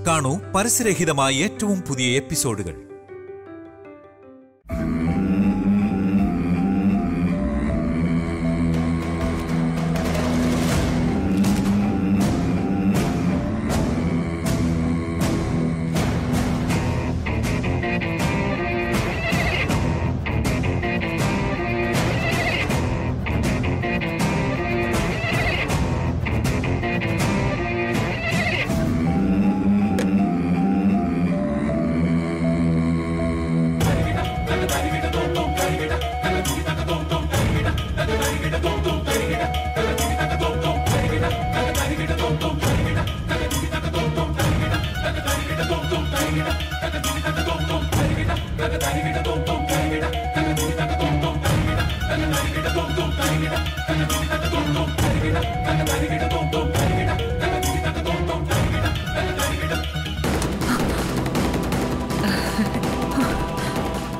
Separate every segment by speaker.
Speaker 1: കാണൂ പരസ്യരഹിതമായ ഏറ്റവും പുതിയ എപ്പിസോഡുകൾ.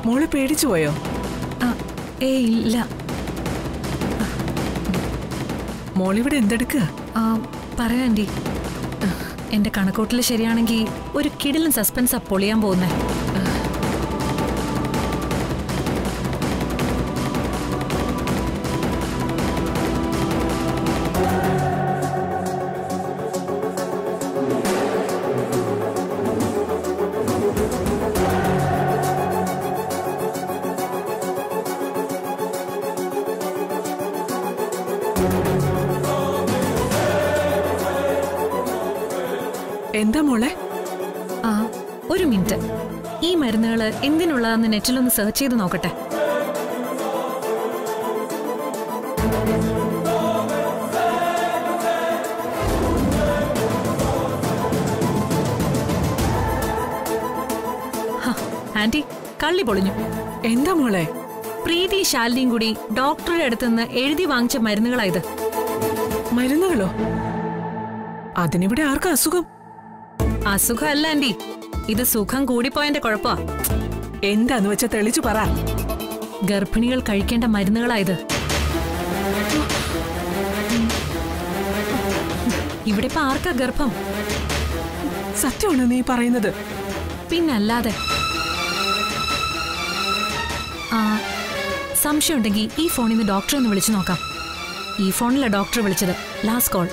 Speaker 2: മോള് പേടിച്ചു പോയോ?
Speaker 3: ഇല്ല.
Speaker 2: മോളിവിടെ എന്തെടുക്കുക?
Speaker 3: പറയാ ആന്റി, എന്റെ കണക്കൂട്ടിൽ ശരിയാണെങ്കിൽ ഒരു കിടിലൻ സസ്പെൻസാ പൊളിയാൻ പോകുന്നേ.
Speaker 2: എന്താ മോളെ?
Speaker 3: ഒരു മിനിറ്റ്, ഈ മരുന്നുകള് എന്തിനുള്ളതെന്ന് നെറ്റിലൊന്ന് സെർച്ച് ചെയ്ത് നോക്കട്ടെ. ആന്റി, കള്ളി പൊളിഞ്ഞു.
Speaker 2: എന്താ മോളെ?
Speaker 3: പ്രീതി ശാലിനിയും കൂടി ഡോക്ടറുടെ അടുത്തുനിന്ന് എഴുതി വാങ്ങിച്ച മരുന്നുകളായത്.
Speaker 2: മരുന്നുകളോ? അതിനിവിടെ ആർക്കാ അസുഖം?
Speaker 3: അസുഖമല്ല ആന്റി, ഇത് സുഖം കൂടിപ്പോയതിന്റെ കുഴപ്പാ.
Speaker 2: എന്താന്ന് വെച്ചാ തെളിച്ചു പറ.
Speaker 3: ഗർഭിണികൾ കഴിക്കേണ്ട മരുന്നുകളായത്. ഇവിടെ ഇപ്പൊ ആർക്കാ ഗർഭം?
Speaker 2: സത്യമാണോ നീ പറയുന്നത്?
Speaker 3: പിന്നല്ലാതെ. സംശയം ഉണ്ടെങ്കിൽ ഈ ഫോണിൽ നിന്ന് ഡോക്ടറെ ഒന്ന് വിളിച്ചു നോക്കാം. ഈ ഫോണിലാണ് ഡോക്ടറെ വിളിച്ചത്. Last call.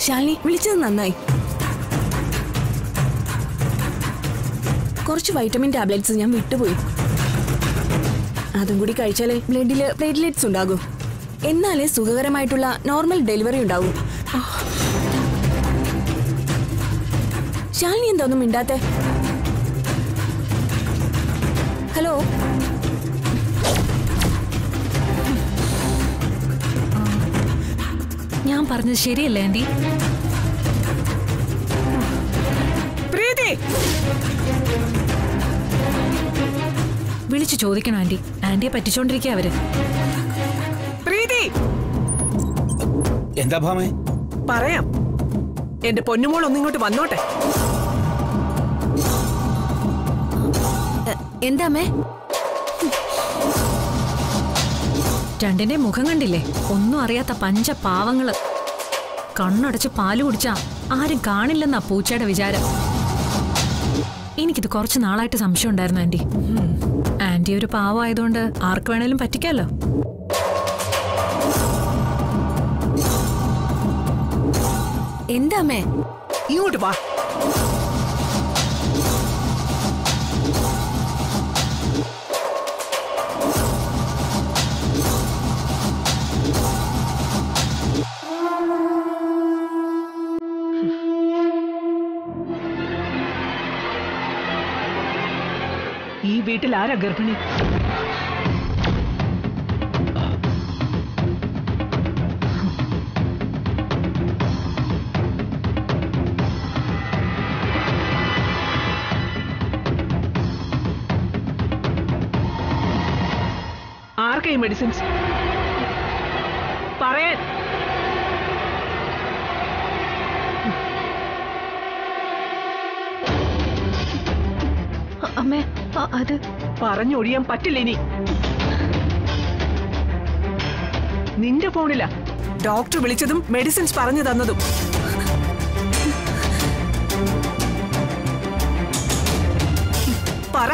Speaker 4: ശാലിനി, വിളിച്ചത് നന്നായി. കുറച്ച് വൈറ്റമിൻ ടാബ്ലറ്റ്സ് ഞാൻ വിട്ടുപോയി. അതും കൂടി കഴിച്ചാലേ ബ്ലഡില് പ്ലേറ്റ്ലെറ്റ്സ് ഉണ്ടാകും. എന്നാലേ സുഖകരമായിട്ടുള്ള നോർമൽ ഡെലിവറി ഉണ്ടാവും. ശാലിനി എന്താ ഒന്നും മിണ്ടാത്തെ? ഹലോ,
Speaker 3: ഞാൻ പറഞ്ഞത് ശരിയല്ലേ ആന്റി?
Speaker 2: പ്രീതി,
Speaker 3: വിളിച്ചു ചോദിക്കണം ആന്റി. ആന്റിയെ പറ്റിച്ചോണ്ടിരിക്കുക അവര്.
Speaker 2: പ്രീതി,
Speaker 5: എന്താ ഭാമേ?
Speaker 2: പറയാം. എന്റെ പൊന്നുമോൾ ഒന്നിങ്ങോട്ട് വന്നോട്ടെ.
Speaker 4: എന്താ അമ്മേ?
Speaker 3: രണ്ടിന്റെ മുഖം കണ്ടില്ലേ? ഒന്നും അറിയാത്ത പഞ്ച പാവങ്ങള്. കണ്ണടച്ച് പാല് കുടിച്ചാ ആരും കാണില്ലെന്നാ പൂച്ചയുടെ വിചാരം. എനിക്കിത് കുറച്ച് നാളായിട്ട് സംശയം ഉണ്ടായിരുന്നു ആന്റി. ആന്റി ഒരു പാവമായതുകൊണ്ട് ആർക്ക് വേണേലും പറ്റിക്കാലോ.
Speaker 4: എന്താ അമ്മേ?
Speaker 2: ഇങ്ങോട്ട് വാ. ഈ വീട്ടിൽ ആരാ ഗർഭിണി? ആർക്കാ ഈ മെഡിസിൻസ്? പറയാൻ.
Speaker 3: അമ്മേ അത്
Speaker 2: പറഞ്ഞൊഴിയാൻ പറ്റില്ല ഇനി. നിന്റെ ഫോണിലാ ഡോക്ടർ വിളിച്ചതും മെഡിസിൻസ് പറഞ്ഞു തന്നതും. പറ,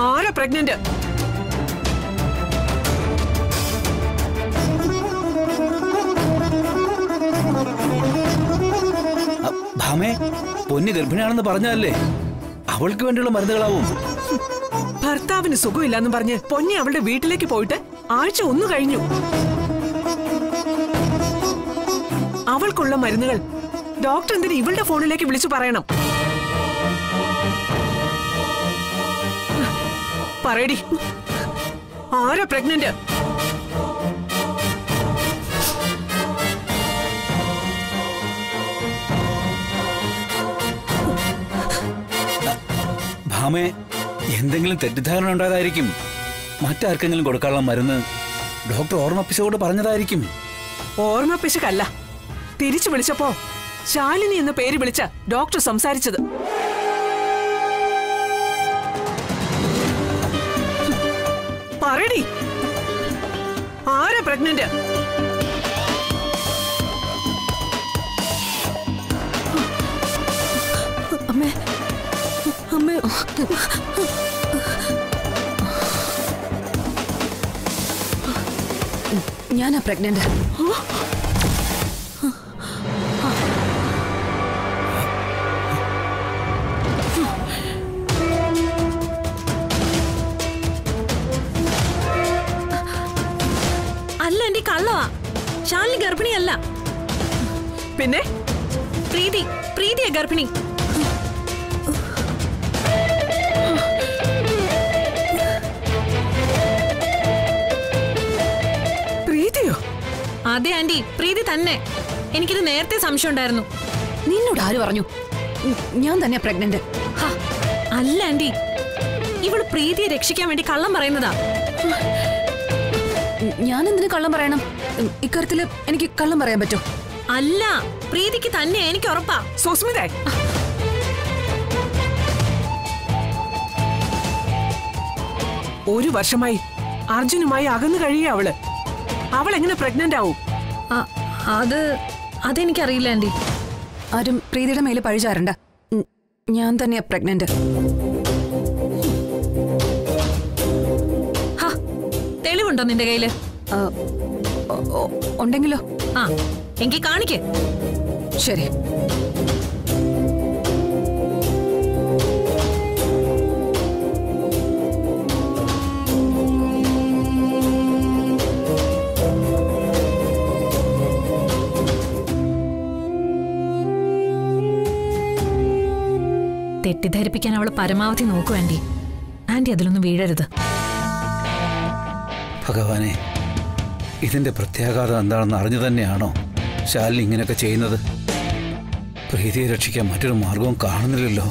Speaker 2: ആരാ പ്രഗ്നന്റ്?
Speaker 5: ഭാമേ, പൊന്നു ഗർഭിണിയാണെന്ന് പറഞ്ഞല്ലേ, അവൾക്ക് വേണ്ടിയുള്ള മരുന്നുകളാവും.
Speaker 2: ഭർത്താവിന് സുഖമില്ലാന്ന് പറഞ്ഞ് പൊന്നി അവളുടെ വീട്ടിലേക്ക് പോയിട്ട് ആഴ്ച 1 കഴിഞ്ഞു. അവൾക്കുള്ള മരുന്നുകൾ ഡോക്ടർ എന്തിന് ഇവളുടെ ഫോണിലേക്ക് വിളിച്ചു പറയണം? പറയടി, ആരാ പ്രഗ്നന്റ്?
Speaker 5: ഭാമേ, എന്തെങ്കിലും തെറ്റിദ്ധാരണ ഉണ്ടായതായിരിക്കും. മറ്റാർക്കെങ്കിലും കൊടുക്കാനുള്ള മരുന്ന് ഡോക്ടർ ഓർമ്മപ്പിച്ചോട് പറഞ്ഞതായിരിക്കും.
Speaker 2: ഓർമ്മപ്പിശകല്ല, തിരിച്ചു വിളിച്ചപ്പോ ശാലിനി എന്ന പേര് വിളിച്ച ഡോക്ടർ സംസാരിച്ചത്. പറയടി, ആരാ പ്രഗ്നന്റ്?
Speaker 4: അമ്മേ, അമ്മേ, ഞാനാ പ്രഗ്നന്റ്.
Speaker 3: അല്ല എന്റെ കള്ളവാ, ശാലിനി ഗർഭിണിയല്ല.
Speaker 2: പിന്നെ
Speaker 3: പ്രീതിയാ ഗർഭിണി.
Speaker 2: പ്രീതിയോ?
Speaker 3: അതെ ആന്റി, പ്രീതി തന്നെ. എനിക്കിത് നേരത്തെ സംശയം ഉണ്ടായിരുന്നു.
Speaker 4: നിന്നോട് ആര് പറഞ്ഞു? ഞാൻ തന്നെ പ്രഗ്നന്റ്.
Speaker 3: അല്ല ആന്റി, ഇവള് പ്രീതിയെ രക്ഷിക്കാൻ വേണ്ടി കള്ളം പറയുന്നതാ.
Speaker 4: ഞാൻ എന്തിനു കള്ളം പറയണം? ഇക്കാര്യത്തില് എനിക്ക് കള്ളം പറയാൻ പറ്റോ?
Speaker 3: അല്ല, പ്രീതിക്ക് തന്നെ, എനിക്ക് ഉറപ്പാ.
Speaker 2: സുസ്മിത, ഒരു വർഷമായി അർജുനുമായി അകന്നു കഴിയുക അവള്. അവൾ എങ്ങനെ പ്രഗ്നന്റ് ആവും?
Speaker 3: അതെനിക്കറിയില്ല ആന്റി.
Speaker 4: ആരും പ്രീതിയുടെ മേലെ പഴിചാരണ്ട. ഞാൻ തന്നെയാ പ്രഗ്നന്റ്.
Speaker 3: തെളിവുണ്ടോ നിന്റെ കയ്യില്?
Speaker 4: ഉണ്ടെങ്കിലോ?
Speaker 3: എങ്കിൽ കാണിക്ക്.
Speaker 4: ശരി.
Speaker 3: തെറ്റിദ്ധരിപ്പിക്കാൻ അവള് പരമാവധി നോക്കൂ ആന്റി. ആന്റി അതിലൊന്നും വീഴരുത്.
Speaker 5: ഭഗവാനെ, ഇതിന്റെ പ്രത്യാഘാതം എന്താണെന്ന് അറിഞ്ഞു തന്നെയാണോ ശാലിനി ഇങ്ങനെയൊക്കെ ചെയ്യുന്നത്? പ്രീതിയെ രക്ഷിക്കാൻ മറ്റൊരു മാർഗവും കാണുന്നില്ലല്ലോ.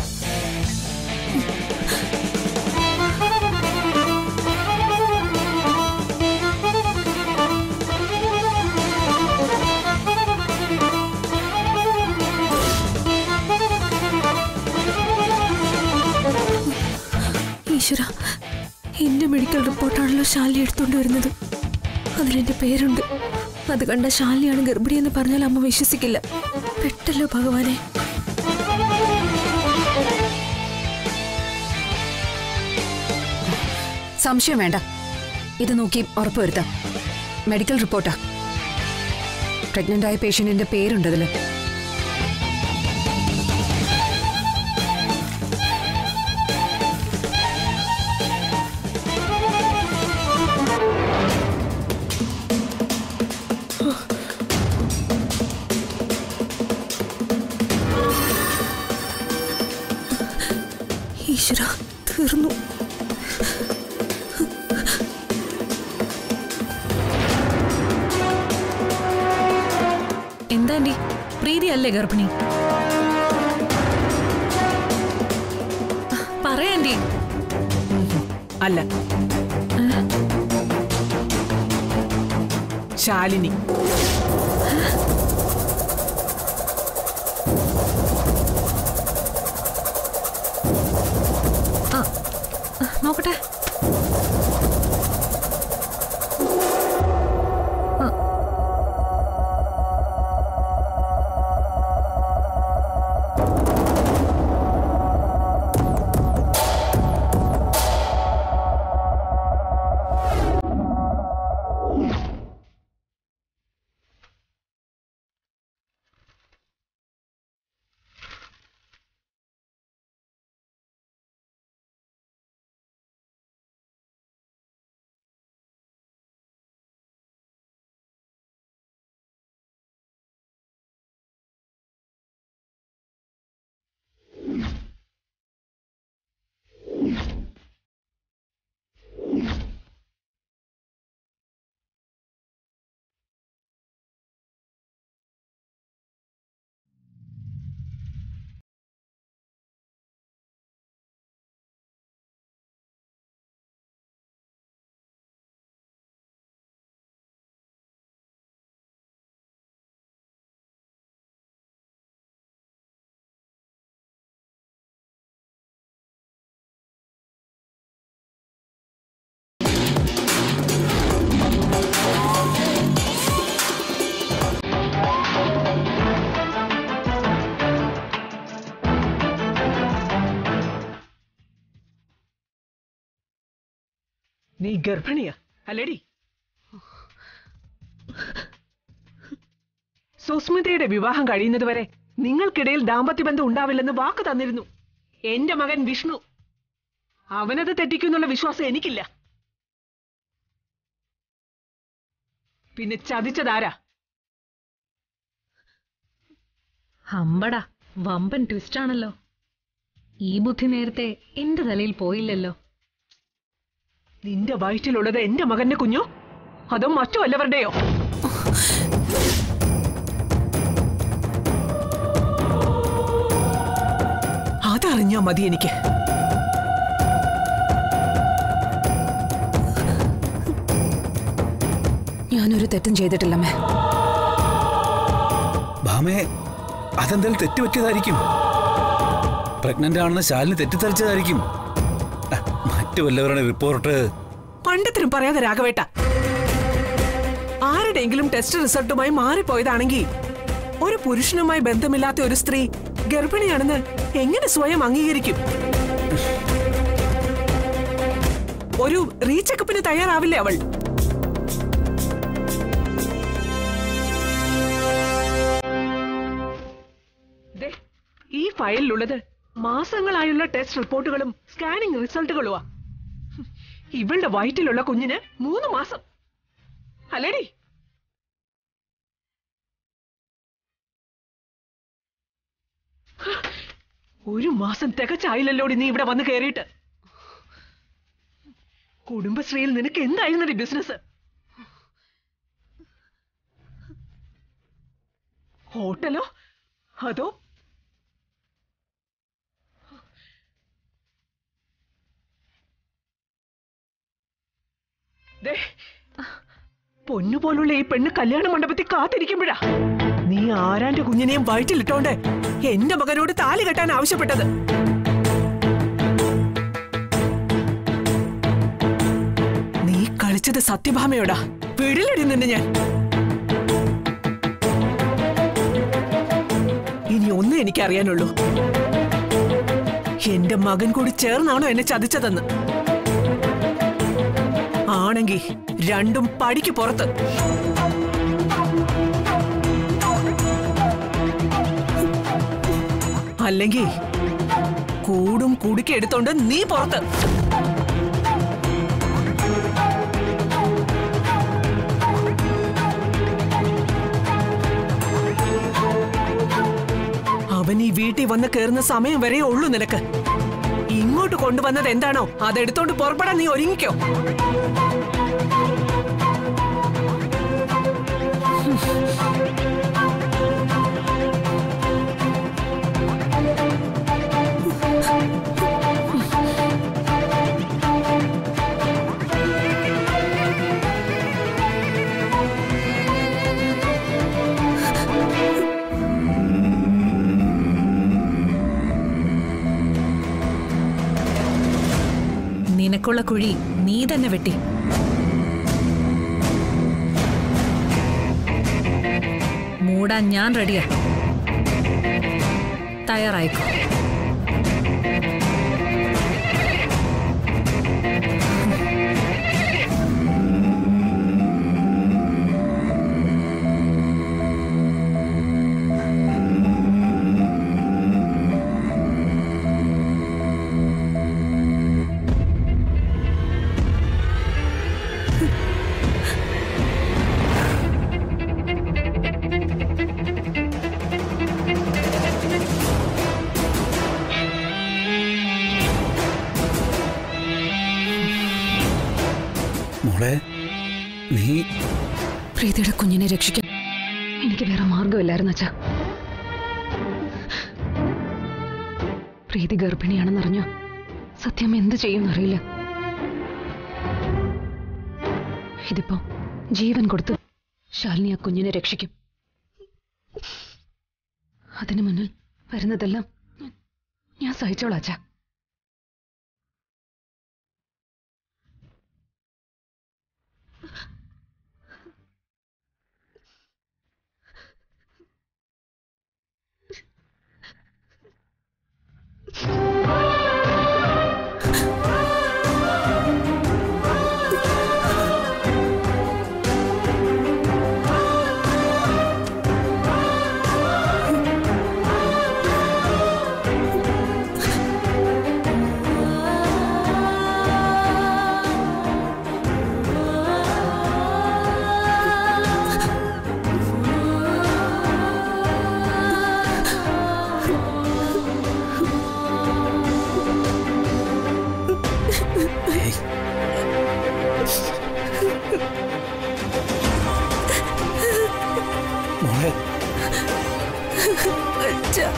Speaker 4: ഈശ്വര, എന്റെ മെഡിക്കൽ റിപ്പോർട്ടാണല്ലോ ശാലിനി എടുത്തോണ്ട് വരുന്നത്. അതിലെന്റെ പേരുണ്ട്. അത് കണ്ട ശാലിനിയാണ് ഗർഭിണിയെന്ന് പറഞ്ഞാൽ അമ്മ വിശ്വസിക്കില്ല. പെട്ടല്ലോ ഭഗവാനെ. സംശയം വേണ്ട, ഇത് നോക്കി ഉറപ്പുവരുത്താം. മെഡിക്കൽ റിപ്പോർട്ടാ. പ്രഗ്നന്റ് ആയ പേഷ്യന്റിന്റെ പേരുണ്ട് അതില്. ഈശ്വര, തീർന്നു.
Speaker 3: എന്താ ആന്റി, പ്രീതി അല്ലേ ഗർഭിണി? പറയാ ആന്റി.
Speaker 2: അല്ല, ശാലിനി.
Speaker 3: നോക്കട്ടെ.
Speaker 2: നീ ഗർഭിണിയാ അല്ലേടി? സുസ്മിതയുടെ വിവാഹം കഴിയുന്നതുവരെ നിങ്ങൾക്കിടയിൽ ദാമ്പത്യബന്ധം ഉണ്ടാവില്ലെന്ന് വാക്ക് തന്നിരുന്നു എന്റെ മകൻ വിഷ്ണു. അവനത് തെറ്റിക്കുന്നുള്ള വിശ്വാസം എനിക്കില്ല. പിന്നെ ചതിച്ചതാരാ?
Speaker 3: അമ്പടാ, വമ്പൻ ട്വിസ്റ്റാണല്ലോ. ഈ ബുദ്ധി നേരത്തെ എന്റെ തലയിൽ പോയില്ലല്ലോ.
Speaker 2: നിന്റെ വയറ്റിലുള്ളത് എന്റെ മകന്റെ കുഞ്ഞോ അതോ മറ്റു വല്ലവരുടെയോ? അതറിഞ്ഞാ മതി എനിക്ക്.
Speaker 4: ഞാനൊരു തെറ്റും ചെയ്തിട്ടില്ലമ്മേ.
Speaker 5: ഭാമേ, അതെന്തായാലും തെറ്റുപറ്റിയതായിരിക്കും. പ്രഗ്നന്റ് ആണെന്ന് ശാലിനി തെറ്റിദ്ധരിച്ചതായിരിക്കും. മറ്റു വല്ലവരുടെ റിപ്പോർട്ട്
Speaker 2: പണ്ടത്തിനും പറയാതെ രാഘവേട്ട. ആരുടെയെങ്കിലും ടെസ്റ്റ് റിസൾട്ടുമായി മാറിപ്പോയതാണെങ്കിൽ ഒരു പുരുഷനുമായി ബന്ധമില്ലാത്ത ഒരു സ്ത്രീ ഗർഭിണിയാണെന്ന് എങ്ങനെ സ്വയം അംഗീകരിക്കും? ഒരു റീചെക്കപ്പിന് തയ്യാറാവില്ലേ അവൾ? ഈ ഫയലിലുള്ളത് മാസങ്ങളായുള്ള ടെസ്റ്റ് റിപ്പോർട്ടുകളും സ്കാനിംഗ് റിസൾട്ടുകളുമാ. ഇവളുടെ വയറ്റിലുള്ള കുഞ്ഞിന് 3 മാസം അല്ലേടി? ഒരു മാസം തികച്ചായില്ലല്ലോടി നീ ഇവിടെ വന്ന് കയറിയിട്ട്. കുടുംബശ്രീയിൽ നിനക്ക് എന്തായിരുന്നടി ബിസിനസ്? ഹോട്ടലോ അതോ പൊന്നുപോലുള്ള ഈ പെണ്ണ് കല്യാണ മണ്ഡപത്തിൽ കാത്തിരിക്കുമ്പോഴാ നീ ആരാന്റെ കുഞ്ഞിനെയും വയറ്റിലിട്ടോണ്ട് എന്റെ മകനോട് താലി കെട്ടാൻ ആവശ്യപ്പെട്ടത്. നീ കളിച്ചത് സത്യഭാമയോടാ. വീടിലടി നിന്നെ ഞാൻ. ഇനി ഒന്നേ എനിക്കറിയാനുള്ളൂ, എന്റെ മകൻ കൂടി ചേർന്നാണോ എന്നെ ചതിച്ചതെന്ന്. ആണെങ്കിൽ രണ്ടും പടിക്ക് പുറത്ത്. അല്ലെങ്കിൽ കൂടും കുടുക്കി എടുത്തോണ്ട് നീ പുറത്ത്. അവൻ ഈ വീട്ടിൽ വന്ന് കയറുന്ന സമയം വരെ ഉള്ളൂ നിനക്ക്. ഇങ്ങോട്ട് കൊണ്ടുവന്നത് എന്താണോ അതെടുത്തോണ്ട് പുറപ്പെടാൻ നീ ഒരുങ്ങിക്കോ.
Speaker 3: നിനക്കുള്ള കുഴി നീ തന്നെ വെട്ടി. മൂടാൻ ഞാൻ റെഡിയാ. തയ്യാറായിക്കോ.
Speaker 5: മോളെ, നീ
Speaker 4: പ്രീതിയുടെ കുഞ്ഞിനെ രക്ഷിക്കാൻ എനിക്ക് വേറെ മാർഗമില്ലായിരുന്നു അച്ഛാ. പ്രീതി ഗർഭിണിയാണെന്നറിഞ്ഞോ സത്യം എന്ത് ചെയ്യുമെന്നറിയില്ല. ഇതിപ്പോ ജീവൻ കൊടുത്ത് ശാലിനി ആ കുഞ്ഞിനെ രക്ഷിക്കും. അതിനു മുന്നിൽ വരുന്നതെല്ലാം ഞാൻ സഹിച്ചോളാം അച്ഛാ.
Speaker 5: മോളെ,
Speaker 4: അച്ഛാ,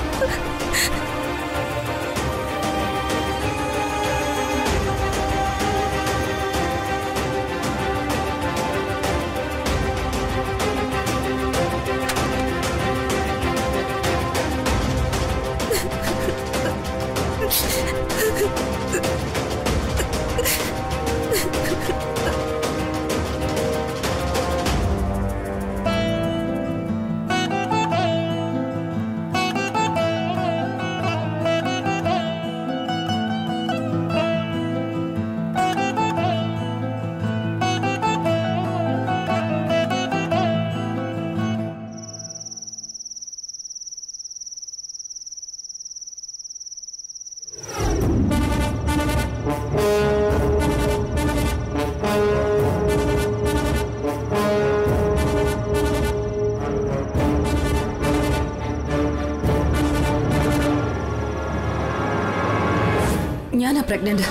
Speaker 4: ഞാനാ പ്രഗ്നന്റ്.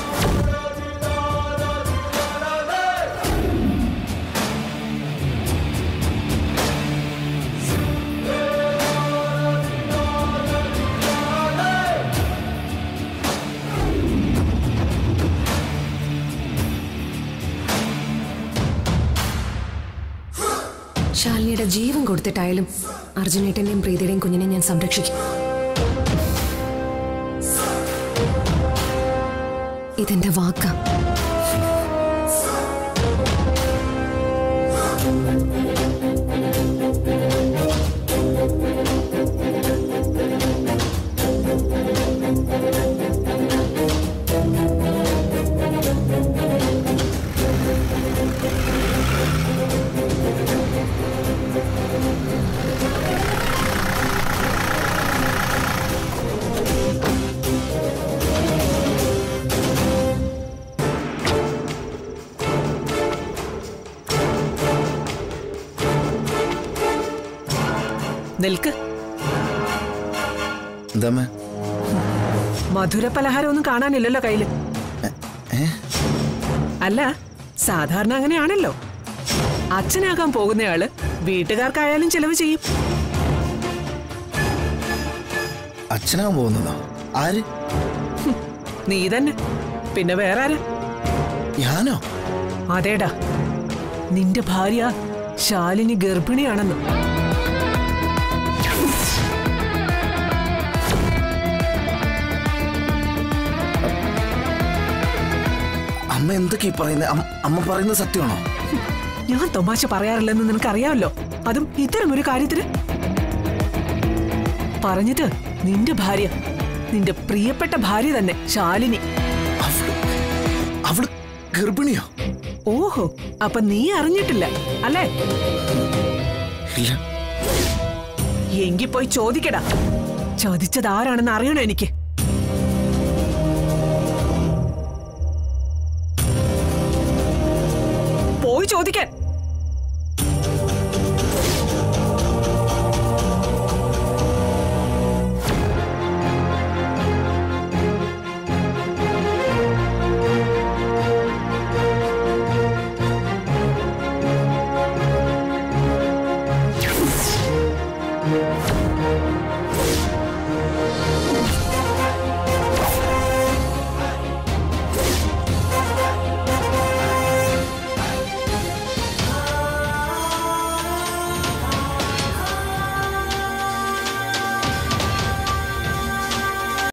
Speaker 4: ശാലിനിയുടെ ജീവൻ കൊടുത്തിട്ടായാലും അർജുനേട്ടന്റെയും പ്രീതിയുടെയും കുഞ്ഞിനെ ഞാൻ സംരക്ഷിക്കും. ഇതെന്റെ വാക്കാ.
Speaker 2: നിൽക്ക്.
Speaker 5: എന്താ
Speaker 2: മധുര പലഹാരം ഒന്നും കാണാനില്ലല്ലോ കയ്യില്. അല്ല, സാധാരണ അങ്ങനെയാണല്ലോ. അച്ഛനാകാൻ പോകുന്നയാള് വീട്ടുകാർക്കായാലും ചെലവ് ചെയ്യും.
Speaker 5: അച്ഛനാകാൻ പോകുന്നതോ? ആര്?
Speaker 2: നീ തന്നെ. പിന്നെ വേറെ ആരാ?
Speaker 5: ഞാനോ?
Speaker 2: അതേടാ, നിന്റെ ഭാര്യ ശാലിനി ഗർഭിണിയാണെന്ന്.
Speaker 6: അമ്മ എന്തൊക്കെയാ പറയുന്നത്? അമ്മ പറയുന്നത് സത്യമാണോ?
Speaker 2: ഞാൻ തമാശ പറയാറില്ലെന്ന് നിനക്കറിയാമല്ലോ, അതും ഇത്തരമൊരു കാര്യത്തിന്. പറഞ്ഞത് നിന്റെ ഭാര്യ, നിന്റെ പ്രിയപ്പെട്ട ഭാര്യ തന്നെ, ശാലിനി.
Speaker 6: അവള് ഗർഭിണിയോ?
Speaker 2: ഓഹോ, അപ്പൊ നീ അറിഞ്ഞിട്ടില്ല അല്ലേ?
Speaker 6: ഇല്ല.
Speaker 2: എങ്കി പോയി ചോദിക്കടാ, ചതിച്ചത് ആരാണെന്ന് അറിയണോ എനിക്ക്? പോയി ചോദിക്കാൻ.